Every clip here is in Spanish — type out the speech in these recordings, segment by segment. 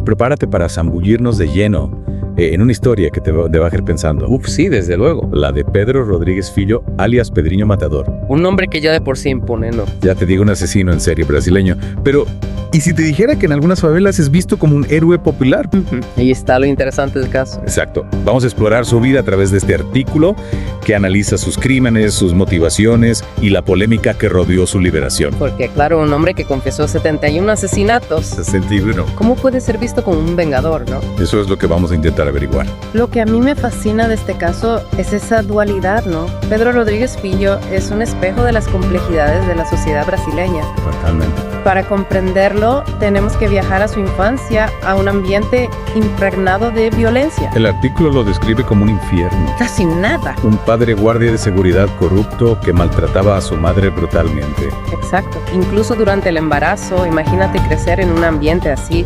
prepárate para zambullirnos de lleno en una historia que te va a dejar pensando. Sí, desde luego. La de Pedro Rodríguez Filho, alias Pedrinho Matador. Un nombre que ya de por sí impone, ¿no? Ya te digo, un asesino en serie brasileño. Pero, ¿y si te dijera que en algunas favelas es visto como un héroe popular? Ahí está lo interesante del caso. Exacto. Vamos a explorar su vida a través de este artículo que analiza sus crímenes, sus motivaciones y la polémica que rodeó su liberación. Porque claro, un hombre que confesó 71 asesinatos, 61. ¿cómo puede ser visto como un vengador, no? Eso es lo que vamos a intentar averiguar. Lo que a mí me fascina de este caso es esa dualidad, ¿no? Pedro Rodríguez Filho es un espejo de las complejidades de la sociedad brasileña. Totalmente. Para comprenderlo, tenemos que viajar a su infancia, a un ambiente impregnado de violencia. El artículo lo describe como un infierno. Casi nada. Un padre guardia de seguridad corrupto que maltrataba a su madre brutalmente. Exacto. Incluso durante el embarazo, imagínate crecer en un ambiente así,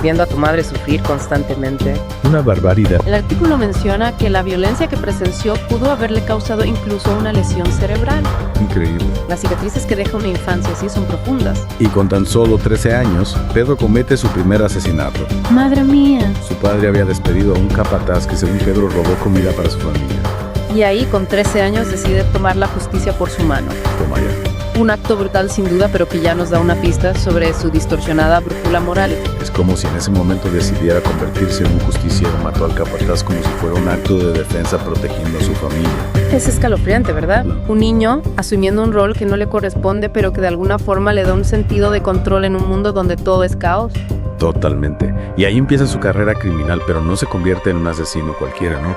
viendo a tu madre sufrir constantemente. Una barbaridad. El artículo menciona que la violencia que presenció pudo haberle causado incluso una lesión cerebral. Increíble. Las cicatrices que deja una infancia así son profundas. Y con tan solo 13 años, Pedro comete su primer asesinato. ¡Madre mía! Su padre había despedido a un capataz que, según Pedro, robó comida para su familia. Y ahí, con 13 años, decide tomar la justicia por su mano. Toma ya. Un acto brutal sin duda, pero que ya nos da una pista sobre su distorsionada brújula moral. Es como si en ese momento decidiera convertirse en un justiciero. Mató al capataz como si fuera un acto de defensa protegiendo a su familia. Es escalofriante, ¿verdad? Un niño asumiendo un rol que no le corresponde, pero que de alguna forma le da un sentido de control en un mundo donde todo es caos. Totalmente. Y ahí empieza su carrera criminal, pero no se convierte en un asesino cualquiera, ¿no?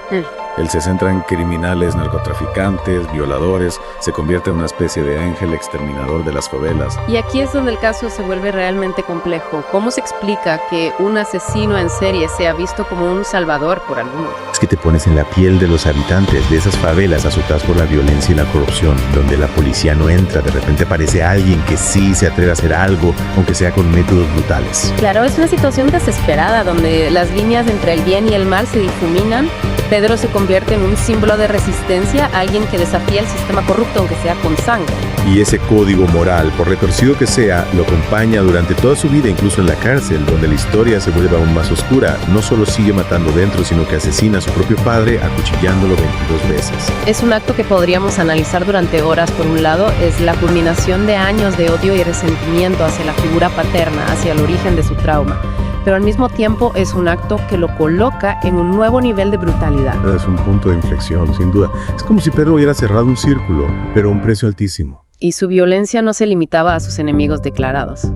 Él se centra en criminales, narcotraficantes, violadores, se convierte en una especie de ángel exterminador de las favelas. Y aquí es donde el caso se vuelve realmente complejo. ¿Cómo se explica que un asesino en serie sea visto como un salvador por algunos? Es que te pones en la piel de los habitantes de esas favelas azotadas por la violencia y la corrupción, donde la policía no entra, de repente aparece alguien que sí se atreve a hacer algo, aunque sea con métodos brutales. Claro, es una situación desesperada donde las líneas entre el bien y el mal se difuminan. Pedro se convierte en un símbolo de resistencia, alguien que desafía el sistema corrupto, aunque sea con sangre. Y ese código moral, por retorcido que sea, lo acompaña durante toda su vida, incluso en la cárcel, donde la historia se vuelve aún más oscura. No solo sigue matando dentro, sino que asesina a su propio padre, acuchillándolo 22 veces. Es un acto que podríamos analizar durante horas. Por un lado, es la culminación de años de odio y resentimiento hacia la figura paterna, hacia el origen de su trauma. Pero al mismo tiempo es un acto que lo coloca en un nuevo nivel de brutalidad. Es un punto de inflexión, sin duda. Es como si Pedro hubiera cerrado un círculo, pero a un precio altísimo. Y su violencia no se limitaba a sus enemigos declarados.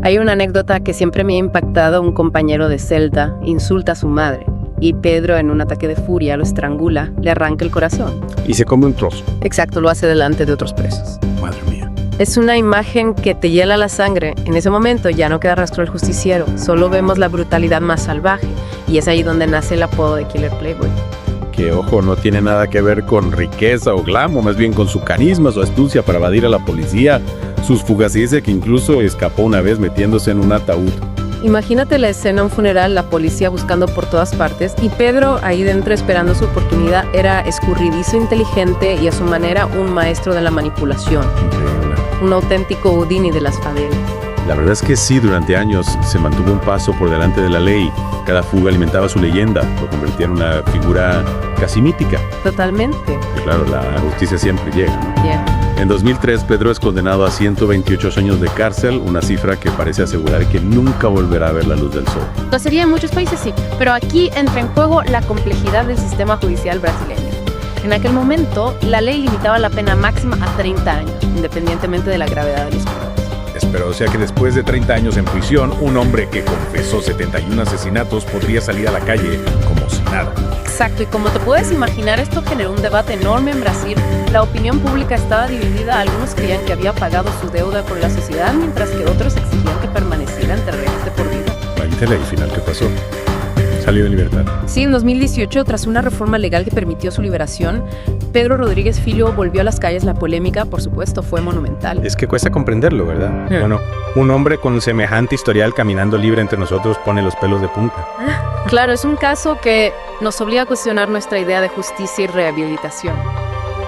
Hay una anécdota que siempre me ha impactado. Un compañero de celda insulta a su madre y Pedro, en un ataque de furia, lo estrangula, le arranca el corazón. Y se come un trozo. Exacto, lo hace delante de otros presos. Madre mía. Es una imagen que te hiela la sangre. En ese momento ya no queda rastro del justiciero, solo vemos la brutalidad más salvaje, y es ahí donde nace el apodo de Killer Playboy. Que, ojo, no tiene nada que ver con riqueza o glamour, más bien con su carisma, su astucia para evadir a la policía, sus fugacidades, que incluso escapó una vez metiéndose en un ataúd. Imagínate la escena, un funeral, la policía buscando por todas partes y Pedro ahí dentro esperando su oportunidad. Era escurridizo, inteligente y a su manera un maestro de la manipulación. Increíble. Un auténtico Houdini de las favelas. La verdad es que sí, durante años se mantuvo un paso por delante de la ley. Cada fuga alimentaba su leyenda, lo convertía en una figura casi mítica. Totalmente. Y claro, la justicia siempre llega, ¿no? Yeah. En 2003, Pedro es condenado a 128 años de cárcel, una cifra que parece asegurar que nunca volverá a ver la luz del sol. Lo sería en muchos países, sí, pero aquí entra en juego la complejidad del sistema judicial brasileño. En aquel momento, la ley limitaba la pena máxima a 30 años, independientemente de la gravedad de los crímenes. Pero o sea que después de 30 años en prisión, un hombre que confesó 71 asesinatos podría salir a la calle como si nada. Exacto, y como te puedes imaginar, esto generó un debate enorme en Brasil. La opinión pública estaba dividida. Algunos creían que había pagado su deuda con la sociedad, mientras que otros exigían que permaneciera entre rejas de por vida. Cuéntale, al final, ¿qué pasó? Salió en libertad. Sí, en 2018, tras una reforma legal que permitió su liberación, Pedro Rodríguez Filho volvió a las calles. La polémica, por supuesto, fue monumental. Es que cuesta comprenderlo, ¿verdad? Bueno, un hombre con semejante historial caminando libre entre nosotros pone los pelos de punta. Claro, es un caso que nos obliga a cuestionar nuestra idea de justicia y rehabilitación.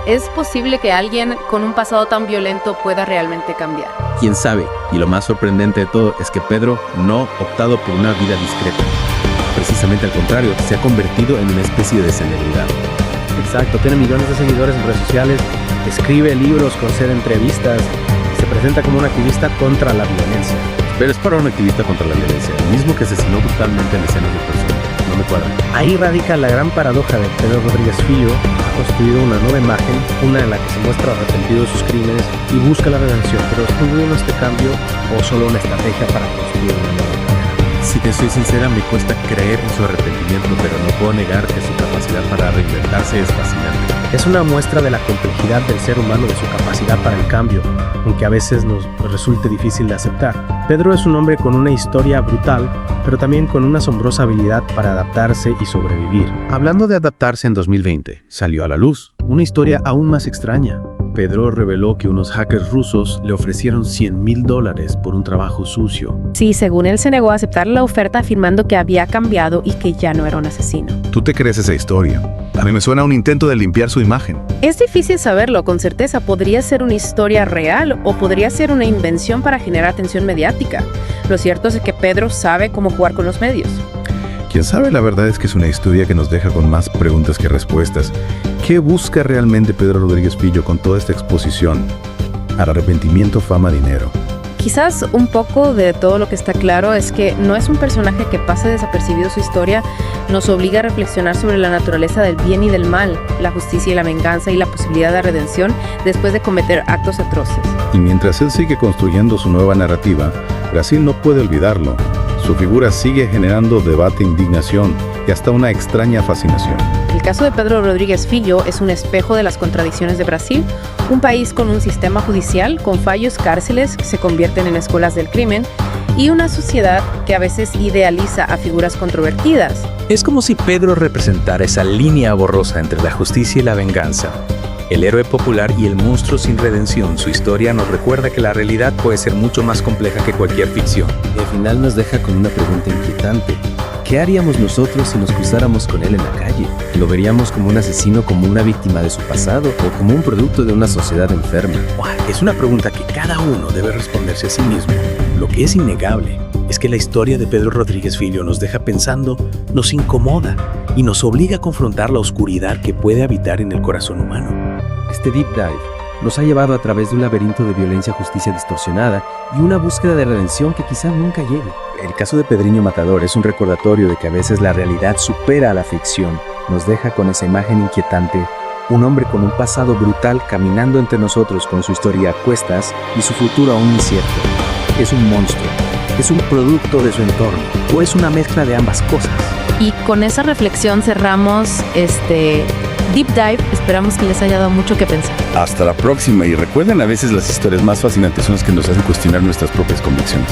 ¿Es posible que alguien con un pasado tan violento pueda realmente cambiar? quién sabe, y lo más sorprendente de todo es que Pedro no ha optado por una vida discreta. Precisamente al contrario, se ha convertido en una especie de celebridad. Exacto, tiene millones de seguidores en redes sociales, escribe libros, concede entrevistas, se presenta como un activista contra la violencia. Pero es para un activista contra la violencia, el mismo que asesinó brutalmente a decenas de personas. No me cuadra. Ahí radica la gran paradoja de Pedro Rodríguez Fillo. Ha construido una nueva imagen, una en la que se muestra arrepentido de sus crímenes y busca la redención. Pero ¿es genuino este cambio o solo una estrategia para construir una nueva carrera? Si te soy sincera, me cuesta creer en su arrepentimiento, pero no puedo negar que su capacidad para reinventarse es fascinante. Es una muestra de la complejidad del ser humano, de su capacidad para el cambio, aunque a veces nos resulte difícil de aceptar. Pedro es un hombre con una historia brutal, pero también con una asombrosa habilidad para adaptarse y sobrevivir. Hablando de adaptarse, en 2020 salió a la luz una historia aún más extraña. Pedro reveló que unos hackers rusos le ofrecieron $100,000 por un trabajo sucio. Sí, según él se negó a aceptar la oferta afirmando que había cambiado y que ya no era un asesino. ¿Tú te crees esa historia? A mí me suena a un intento de limpiar su imagen. Es difícil saberlo con certeza. Podría ser una historia real o podría ser una invención para generar atención mediática. Lo cierto es que Pedro sabe cómo jugar con los medios. Quién sabe, la verdad es que es una historia que nos deja con más preguntas que respuestas. ¿Qué busca realmente Pedro Rodríguez Fillo con toda esta exposición? Arrepentimiento, fama, dinero. Quizás un poco de todo lo que está claro es que no es un personaje que pase desapercibido. Su historia nos obliga a reflexionar sobre la naturaleza del bien y del mal, la justicia y la venganza y la posibilidad de redención después de cometer actos atroces. Y mientras él sigue construyendo su nueva narrativa, Brasil no puede olvidarlo. Su figura sigue generando debate, indignación y hasta una extraña fascinación. El caso de Pedro Rodríguez Fillo es un espejo de las contradicciones de Brasil, un país con un sistema judicial, con fallos, cárceles que se convierten en escuelas del crimen y una sociedad que a veces idealiza a figuras controvertidas. Es como si Pedro representara esa línea borrosa entre la justicia y la venganza. El héroe popular y el monstruo sin redención. Su historia nos recuerda que la realidad puede ser mucho más compleja que cualquier ficción. Y al final nos deja con una pregunta inquietante. ¿Qué haríamos nosotros si nos cruzáramos con él en la calle? ¿Lo veríamos como un asesino, como una víctima de su pasado o como un producto de una sociedad enferma? Es una pregunta que cada uno debe responderse a sí mismo. Lo que es innegable es que la historia de Pedro Rodríguez Fillo nos deja pensando, nos incomoda y nos obliga a confrontar la oscuridad que puede habitar en el corazón humano. Este deep dive nos ha llevado a través de un laberinto de violencia, justicia distorsionada y una búsqueda de redención que quizá nunca llegue. El caso de Pedriño Matador es un recordatorio de que a veces la realidad supera a la ficción. Nos deja con esa imagen inquietante, un hombre con un pasado brutal caminando entre nosotros con su historia a cuestas y su futuro aún incierto. ¿Es un monstruo? ¿Es un producto de su entorno? ¿O es una mezcla de ambas cosas? Y con esa reflexión cerramos este Deep Dive. Esperamos que les haya dado mucho que pensar. Hasta la próxima y recuerden, a veces las historias más fascinantes son las que nos hacen cuestionar nuestras propias convicciones.